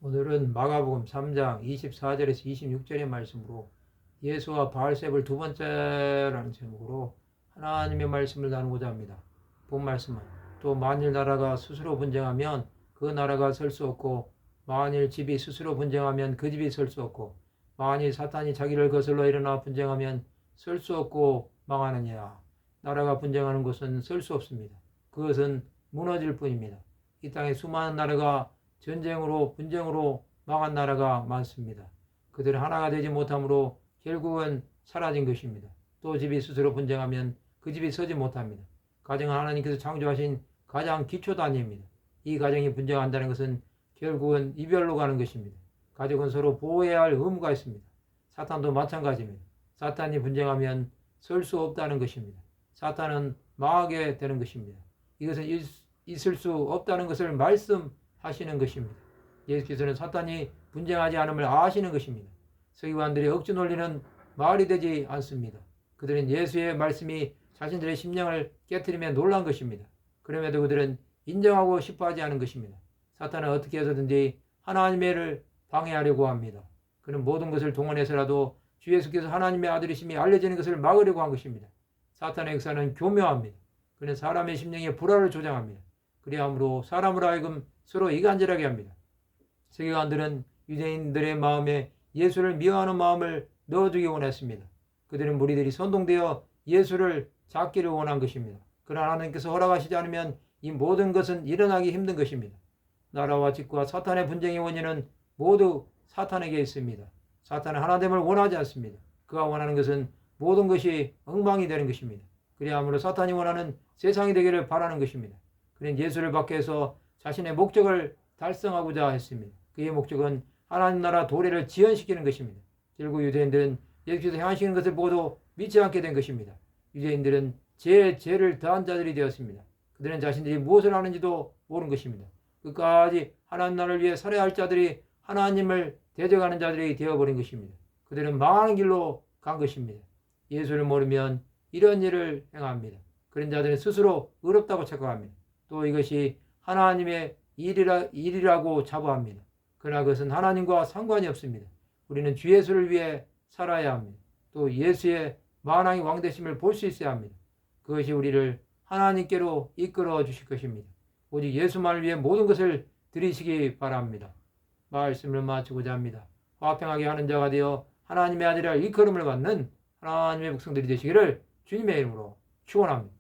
오늘은 마가복음 3장 24절에서 26절의 말씀으로 예수와 바알세불 두 번째라는 제목으로 하나님의 말씀을 나누고자 합니다. 본 말씀은 또 만일 나라가 스스로 분쟁하면 그 나라가 설 수 없고 만일 집이 스스로 분쟁하면 그 집이 설 수 없고 만일 사탄이 자기를 거슬러 일어나 분쟁하면 설 수 없고 망하느니라. 나라가 분쟁하는 곳은 설 수 없습니다. 그것은 무너질 뿐입니다. 이 땅에 수많은 나라가 전쟁으로 분쟁으로 망한 나라가 많습니다. 그들은 하나가 되지 못함으로 결국은 사라진 것입니다. 또 집이 스스로 분쟁하면 그 집이 서지 못합니다. 가정은 하나님께서 창조하신 가장 기초 단위입니다. 이 가정이 분쟁한다는 것은 결국은 이별로 가는 것입니다. 가족은 서로 보호해야 할 의무가 있습니다. 사탄도 마찬가지입니다. 사탄이 분쟁하면 설 수 없다는 것입니다. 사탄은 망하게 되는 것입니다. 이것은 있을 수 없다는 것을 말씀하시는 것입니다. 예수께서는 사탄이 분쟁하지 않음을 아시는 것입니다. 서기관들의 억지 논리는 말이 되지 않습니다. 그들은 예수의 말씀이 자신들의 심령을 깨트리며 놀란 것입니다. 그럼에도 그들은 인정하고 싶어 하지 않은 것입니다. 사탄은 어떻게 해서든지 하나님의 일을 방해하려고 합니다. 그는 모든 것을 동원해서라도 주 예수께서 하나님의 아들이심이 알려지는 것을 막으려고 한 것입니다. 사탄의 역사는 교묘합니다. 그는 사람의 심령에 불화를 조장합니다. 그리함으로 사람을 하여금 서로 이간질하게 합니다. 세계관들은 유대인들의 마음에 예수를 미워하는 마음을 넣어주기 원했습니다. 그들은 무리들이 선동되어 예수를 잡기를 원한 것입니다. 그러나 하나님께서 허락하시지 않으면 이 모든 것은 일어나기 힘든 것입니다. 나라와 집과 사탄의 분쟁의 원인은 모두 사탄에게 있습니다. 사탄은 하나됨을 원하지 않습니다. 그가 원하는 것은 모든 것이 엉망이 되는 것입니다. 그리함으로 사탄이 원하는 세상이 되기를 바라는 것입니다. 그는 예수를 받게 해서 자신의 목적을 달성하고자 했습니다. 그의 목적은 하나님 나라 도래를 지연시키는 것입니다. 결국 유대인들은 예수께서 행하시는 것을 보고도 믿지 않게 된 것입니다. 유대인들은 죄를 더한 자들이 되었습니다. 그들은 자신들이 무엇을 하는지도 모르는 것입니다. 끝까지 하나님 나라를 위해 살아야 할 자들이 하나님을 대적하는 자들이 되어버린 것입니다. 그들은 망하는 길로 간 것입니다. 예수를 모르면 이런 일을 행합니다. 그런 자들은 스스로 의롭다고 착각합니다. 또 이것이 하나님의 일이라고 자부합니다. 그러나 그것은 하나님과 상관이 없습니다. 우리는 주 예수를 위해 살아야 합니다. 또 예수의 만왕의 왕되심을 볼 수 있어야 합니다. 그것이 우리를 하나님께로 이끌어 주실 것입니다. 오직 예수만을 위해 모든 것을 드리시기 바랍니다. 말씀을 마치고자 합니다. 화평하게 하는 자가 되어 하나님의 아들이라 일컬음을 받는 하나님의 백성들이 되시기를 주님의 이름으로 축원합니다.